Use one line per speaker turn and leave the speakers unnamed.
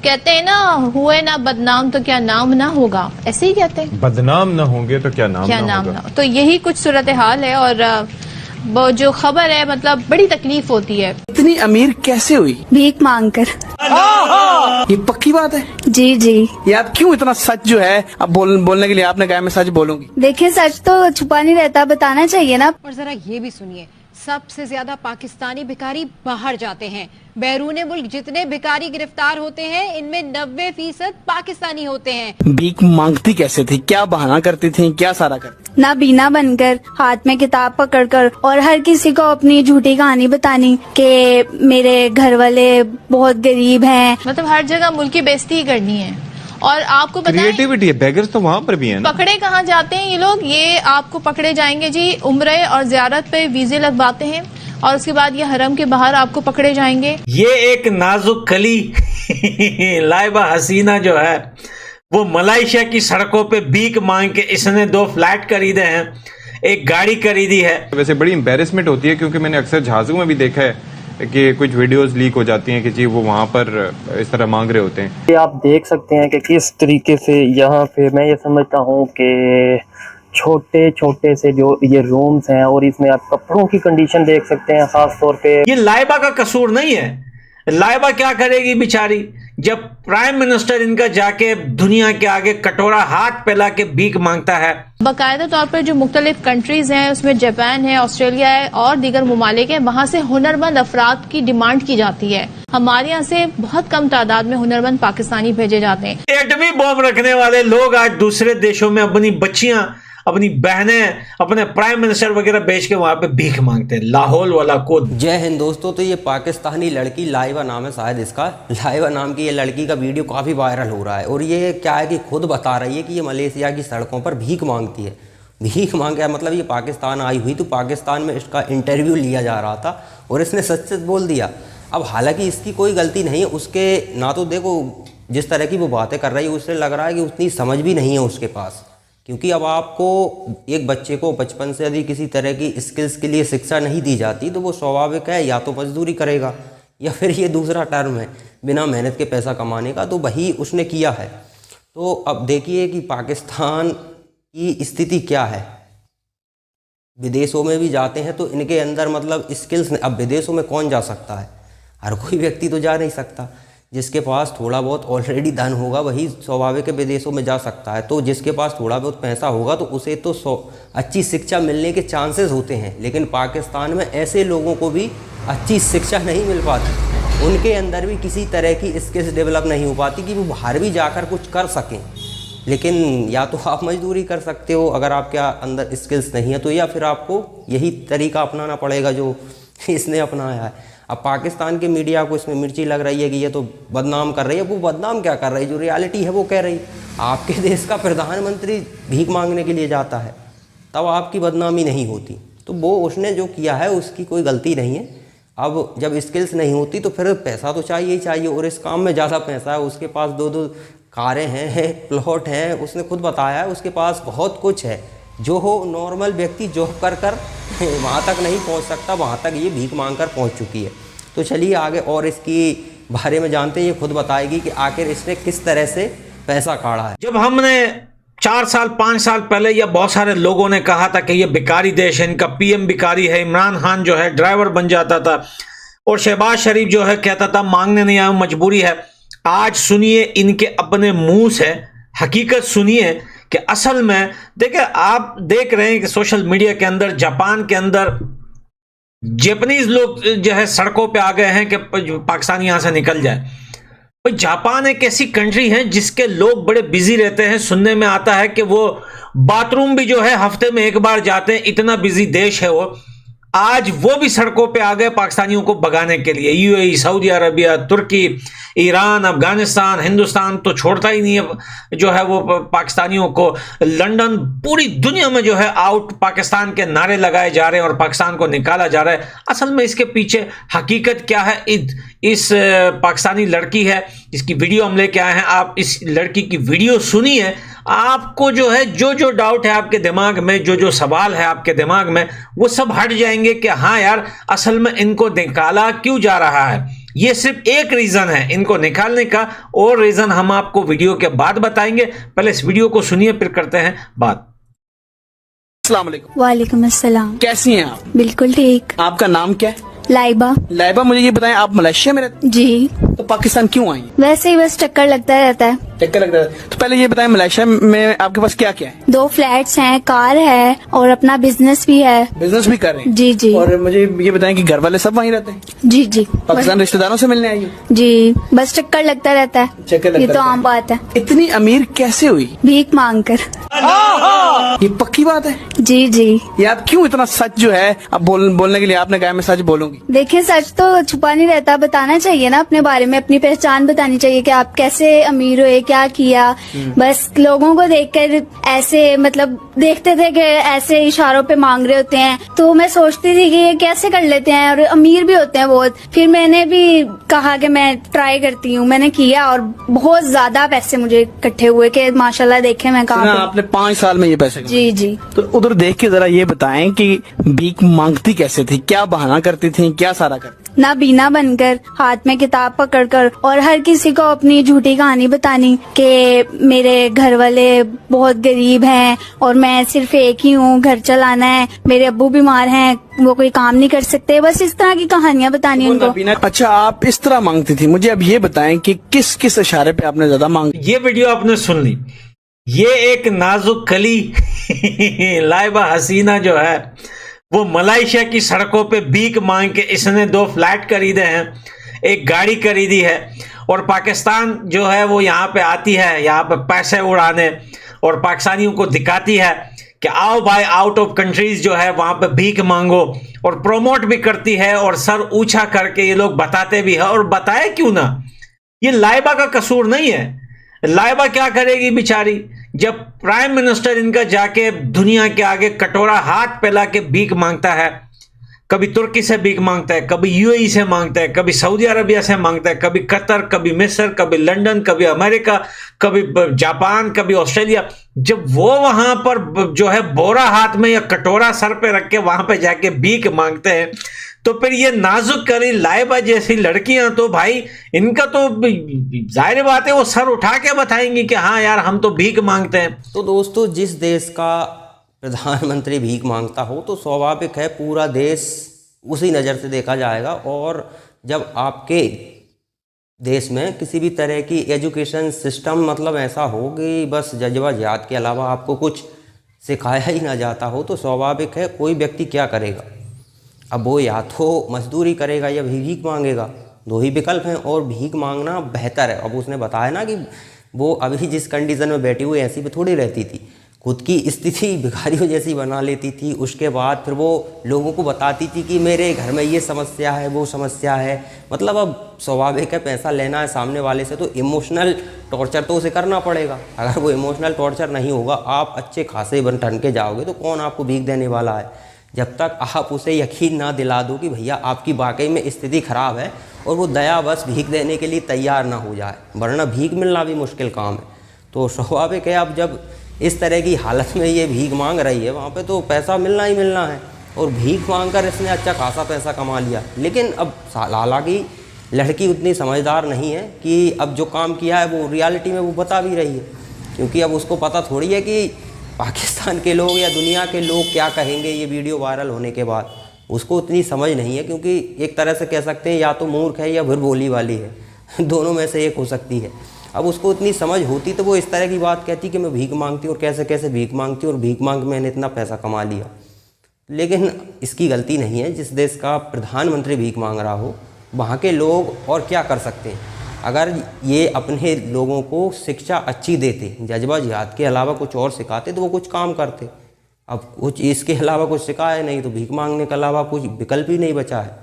कहते हैं ना, हुए ना बदनाम तो क्या नाम ना होगा, ऐसे ही कहते हैं।
बदनाम ना होंगे तो क्या नाम ना होगा।
तो यही कुछ सूरत हाल है। और वो जो खबर है, मतलब बड़ी तकलीफ होती है।
इतनी अमीर कैसे हुई?
भीख मांग कर।
ये पक्की बात है?
जी जी।
ये आप क्यों इतना सच जो है अब बोलने के लिए आपने कहा मैं सच बोलूंगी?
देखिए, सच तो छुपा नहीं रहता, बताना चाहिए ना।
और जरा ये भी सुनिए, सबसे ज्यादा पाकिस्तानी भिखारी बाहर जाते हैं। बैरून मुल्क जितने भिखारी गिरफ्तार होते हैं, इनमें 90% पाकिस्तानी होते हैं।
भीख मांगती कैसे थी? क्या बहाना करती थी? क्या सारा करती?
ना बीना बनकर, हाथ में किताब पकड़कर, और हर किसी को अपनी झूठी कहानी बतानी कि मेरे घर वाले बहुत गरीब हैं।
मतलब हर जगह मुल्क की बेइज्जती ही करनी है। और आपको
क्रिएटिविटी है, बेगर्स तो वहाँ पर भी है ना।
पकड़े कहाँ जाते हैं ये लोग? ये आपको पकड़े जाएंगे जी उम्रे और ज़ियारत पे वीजे लगवाते हैं, और उसके बाद ये हरम के बाहर आपको पकड़े जाएंगे।
ये एक नाजुक कली लाइबा हसीना जो है वो मलेशिया की सड़कों पे भीख मांग के इसने 2 फ्लैट खरीदे हैं, एक गाड़ी खरीदी है।
वैसे बड़ी एम्बेरसमेंट होती है, क्योंकि मैंने अक्सर जहाज़ों में भी देखा है कि कुछ वीडियोस लीक हो जाती हैं कि जी वो वहाँ पर इस तरह मांग रहे होते हैं।
ये आप देख सकते हैं कि किस तरीके से यहाँ पे मैं ये समझता हूँ कि छोटे छोटे से जो ये रूम्स हैं, और इसमें आप कपड़ों की कंडीशन देख सकते हैं खास तौर पे।
ये लाइबा का कसूर नहीं है। लाइबा क्या करेगी बेचारी, जब प्राइम मिनिस्टर इनका जाके दुनिया के आगे कटोरा हाथ फैला के भीख मांगता है।
बाकायदा तौर पर जो मुख्तलिफ कंट्रीज हैं, उसमें जापान है, ऑस्ट्रेलिया है और दीगर ममालिक है, वहाँ से हुनरमंद अफराद की डिमांड की जाती है। हमारे यहाँ से बहुत कम तादाद में हुनरमंद पाकिस्तानी भेजे जाते हैं।
एटमी बॉम्ब रखने वाले लोग आज दूसरे देशों में अपनी बच्चियां, अपनी बहनें, अपने प्राइम मिनिस्टर वगैरह बेच के वहां पे भीख मांगते हैं। लाहौल वाला को
जय हिंद दोस्तों। तो ये पाकिस्तानी लड़की लाइबा नाम है शायद इसका, लाइबा नाम की ये लड़की का वीडियो काफ़ी वायरल हो रहा है। और ये क्या है कि खुद बता रही है कि ये मलेशिया की सड़कों पर भीख मांगती है। भीख मांग है मतलब ये पाकिस्तान आई हुई, तो पाकिस्तान में इसका इंटरव्यू लिया जा रहा था और इसने सच सच बोल दिया। अब हालांकि इसकी कोई गलती नहीं है उसके, ना तो देखो जिस तरह की वो बातें कर रही है उससे लग रहा है कि उतनी समझ भी नहीं है उसके पास। क्योंकि अब आपको एक बच्चे को बचपन से यदि किसी तरह की स्किल्स के लिए शिक्षा नहीं दी जाती तो वो स्वाभाविक है या तो मजदूरी करेगा, या फिर ये दूसरा टर्म है बिना मेहनत के पैसा कमाने का, तो वही उसने किया है। तो अब देखिए कि पाकिस्तान की स्थिति क्या है। विदेशों में भी जाते हैं तो इनके अंदर मतलब स्किल्स, अब विदेशों में कौन जा सकता है? हर कोई व्यक्ति तो जा नहीं सकता। जिसके पास थोड़ा बहुत ऑलरेडी धन होगा वही स्वाभाविक विदेशों में जा सकता है। तो जिसके पास थोड़ा बहुत पैसा होगा तो उसे तो अच्छी शिक्षा मिलने के चांसेस होते हैं। लेकिन पाकिस्तान में ऐसे लोगों को भी अच्छी शिक्षा नहीं मिल पाती, उनके अंदर भी किसी तरह की स्किल्स डेवलप नहीं हो पाती कि वो बाहर भी जाकर कुछ कर सकें। लेकिन या तो आप मजदूरी कर सकते हो अगर आपके अंदर स्किल्स नहीं है तो, या फिर आपको यही तरीका अपनाना पड़ेगा जो इसने अपनाया है। अब पाकिस्तान के मीडिया को इसमें मिर्ची लग रही है कि ये तो बदनाम कर रही है। वो बदनाम क्या कर रही है, जो रियलिटी है वो कह रही। आपके देश का प्रधानमंत्री भीख मांगने के लिए जाता है तब आपकी बदनामी नहीं होती। तो वो उसने जो किया है उसकी कोई गलती नहीं है। अब जब स्किल्स नहीं होती तो फिर पैसा तो चाहिए ही चाहिए, और इस काम में ज़्यादा पैसा है। उसके पास 2-2 कारें हैं, प्लॉट हैं, उसने खुद बताया है उसके पास बहुत कुछ है जो हो नॉर्मल व्यक्ति जॉब कर वहाँ तक नहीं पहुँच सकता, वहाँ तक ये भीख मांग कर पहुँच चुकी है। तो चलिए आगे और इसकी बारे में जानते हैं। ये खुद बताएगी कि आखिर इसने किस तरह से पैसा काढ़ा है।
जब हमने 4 साल 5 साल पहले या बहुत सारे लोगों ने कहा था कि ये भिखारी देश है, इनका पीएम भिखारी है, इमरान खान जो है ड्राइवर बन जाता था और शहबाज शरीफ जो है कहता था मांगने नहीं आया मजबूरी है। आज सुनिए इनके अपने मुंह से हकीकत सुनिए कि असल में देखिए, आप देख रहे हैं कि सोशल मीडिया के अंदर जापान के अंदर जापानीज लोग जो है सड़कों पे आ गए हैं कि पाकिस्तानी यहां से निकल जाए। भाई जापान एक ऐसी कंट्री है जिसके लोग बड़े बिजी रहते हैं। सुनने में आता है कि वो बाथरूम भी जो है हफ्ते में 1 बार जाते हैं, इतना बिजी देश है वो। आज वो भी सड़कों पे आ गए पाकिस्तानियों को भगाने के लिए। यूएई, सऊदी अरबिया, तुर्की, ईरान, अफगानिस्तान, हिंदुस्तान तो छोड़ता ही नहीं है जो है वो पाकिस्तानियों को। लंदन, पूरी दुनिया में जो है आउट पाकिस्तान के नारे लगाए जा रहे हैं और पाकिस्तान को निकाला जा रहा है। असल में इसके पीछे हकीकत क्या है? इस पाकिस्तानी लड़की है जिसकी वीडियो हम लेके आए हैं। आप इस लड़की की वीडियो सुनिए, आपको जो है जो डाउट है आपके दिमाग में, जो सवाल है आपके दिमाग में, वो सब हट जाएंगे कि हाँ यार असल में इनको निकाला क्यों जा रहा है। ये सिर्फ एक रीजन है इनको निकालने का, और रीजन हम आपको वीडियो के बाद बताएंगे। पहले इस वीडियो को सुनिए, फिर करते हैं बात।
अस्सलाम वालेकुम।
वालेकुम अस्सलाम।
कैसी हैं आप?
बिल्कुल ठीक।
आपका नाम क्या है?
लाइबा।
लाइबा, मुझे ये बताएं, आप मलेशिया में रहते
जी।
तो पाकिस्तान क्यों आई?
वैसे ही बस चक्कर लगता रहता है।
चक्कर लगता है। तो पहले ये बताएं, मलेशिया में आपके पास क्या क्या है?
2 फ्लैट्स हैं, कार है और अपना बिजनेस भी है।
बिजनेस भी कर रहे हैं?
जी जी।
और मुझे ये बताएं कि घर वाले सब वहीं रहते हैं?
जी जी।
पाकिस्तान रिश्तेदारों से मिलने आई हो?
जी, बस चक्कर लगता रहता है।
चक्कर लगता
ये तो
रहता
आम
है।
बात है।
इतनी अमीर कैसे हुई?
भीख मांग कर।
ये पक्की बात है?
जी जी।
ये आप क्यों इतना सच जो है अब बोलने के लिए आपने कहा मैं सच बोलूंगी?
देखिए, सच तो छुपा नहीं रहता, बताना चाहिए ना अपने बारे में, अपनी पहचान बतानी चाहिए कि आप कैसे अमीर हुए, क्या किया। बस लोगों को देखकर ऐसे मतलब देखते थे कि ऐसे इशारों पे मांग रहे होते हैं, तो मैं सोचती थी कि ये कैसे कर लेते हैं, और अमीर भी होते हैं बहुत। फिर मैंने भी कहा कि मैं ट्राई करती हूँ, मैंने किया और बहुत ज्यादा पैसे मुझे इकट्ठे हुए कि माशाल्लाह देखे मैं कहाँ पे।
आपने 5 साल में ये पैसे कमाए?
जी जी।
तो उधर देख के जरा ये बताएं कि भीख मांगती कैसे थी, क्या बहाना करती थी, क्या सारा करती?
ना बीना बनकर, हाथ में किताब पकड़कर, और हर किसी को अपनी झूठी कहानी बतानी कि मेरे घर वाले बहुत गरीब हैं और मैं सिर्फ एक ही हूँ, घर चलाना है, मेरे अब्बू बीमार हैं, वो कोई काम नहीं कर सकते। बस इस तरह की कहानियाँ बतानी उनको।
अच्छा, आप इस तरह मांगती थी। मुझे अब ये बताएं कि किस किस इशारे पे आपने ज्यादा मांगी?
ये वीडियो आपने सुन ली। ये एक नाजुक कली लाइबा हसीना जो है वो मलेशिया की सड़कों पे भीख मांग के इसने 2 फ्लैट खरीदे हैं, एक गाड़ी खरीदी है, और पाकिस्तान जो है वो यहाँ पे आती है, यहाँ पे पैसे उड़ाने, और पाकिस्तानियों को दिखाती है कि आओ भाई, आउट ऑफ कंट्रीज जो है वहाँ पे भीख मांगो, और प्रोमोट भी करती है, और सर ऊंचा करके ये लोग बताते भी है। और बताए क्यों ना, ये लाइबा का कसूर नहीं है। लाइबा क्या करेगी बेचारी, जब प्राइम मिनिस्टर इनका जाके दुनिया के आगे कटोरा हाथ फैला के भीख मांगता है, कभी तुर्की से भीख मांगता है, कभी यूएई से मांगता है, कभी सऊदी अरबिया से मांगता है, कभी कतर, कभी मिस्र, कभी लंदन, कभी अमेरिका, कभी जापान, कभी ऑस्ट्रेलिया। जब वो वहां पर जो है बोरा हाथ में या कटोरा सर पे रख के वहां पे जाके भीख मांगते हैं, तो फिर ये नाजुक करी लाइबा जैसी लड़कियां तो भाई इनका तो जाहिर बात है वो सर उठा के बताएंगी कि हाँ यार हम तो भीख मांगते हैं।
तो दोस्तों, जिस देश का प्रधानमंत्री भीख मांगता हो तो स्वाभाविक है पूरा देश उसी नज़र से देखा जाएगा। और जब आपके देश में किसी भी तरह की एजुकेशन सिस्टम मतलब ऐसा हो कि बस जज्बा जिहाद के अलावा आपको कुछ सिखाया ही ना जाता हो, तो स्वाभाविक है कोई व्यक्ति क्या करेगा। अब वो या तो मजदूरी करेगा या भीख मांगेगा, 2 ही विकल्प हैं, और भीख मांगना बेहतर है। अब उसने बताया ना कि वो अभी जिस कंडीशन में बैठी हुई ऐसी पे थोड़ी रहती थी, खुद की स्थिति भिखारियों जैसी बना लेती थी। उसके बाद फिर वो लोगों को बताती थी कि मेरे घर में ये समस्या है, वो समस्या है। मतलब अब स्वाभाविक है पैसा लेना है सामने वाले से तो इमोशनल टॉर्चर तो उसे करना पड़ेगा। अगर वो इमोशनल टॉर्चर नहीं होगा, आप अच्छे खासे बन ठन के जाओगे तो कौन आपको भीख देने वाला है। जब तक आप उसे यकीन ना दिला दो कि भैया आपकी वाकई में स्थिति ख़राब है और वो दया बस भीख देने के लिए तैयार ना हो जाए, वरना भीख मिलना भी मुश्किल काम है। तो स्वाभाविक है अब जब इस तरह की हालत में ये भीख मांग रही है वहाँ पे तो पैसा मिलना ही मिलना है, और भीख मांग कर इसने अच्छा खासा पैसा कमा लिया। लेकिन अब हालांकि लड़की उतनी समझदार नहीं है कि अब जो काम किया है वो रियलिटी में वो बता भी रही है, क्योंकि अब उसको पता थोड़ी है कि पाकिस्तान के लोग या दुनिया के लोग क्या कहेंगे ये वीडियो वायरल होने के बाद। उसको उतनी समझ नहीं है, क्योंकि एक तरह से कह सकते हैं या तो मूर्ख है या फिर बोली वाली है, दोनों में से एक हो सकती है। अब उसको इतनी समझ होती तो वो इस तरह की बात कहती कि मैं भीख मांगती और कैसे कैसे भीख मांगती और भीख मांग मैंने इतना पैसा कमा लिया। लेकिन इसकी गलती नहीं है, जिस देश का प्रधानमंत्री भीख मांग रहा हो वहाँ के लोग और क्या कर सकते हैं। अगर ये अपने लोगों को शिक्षा अच्छी देते, जज्बा जिहाद के अलावा कुछ और सिखाते तो वो कुछ काम करते। अब कुछ इसके अलावा कुछ सिखाया नहीं तो भीख मांगने के अलावा कुछ विकल्प ही नहीं बचा है।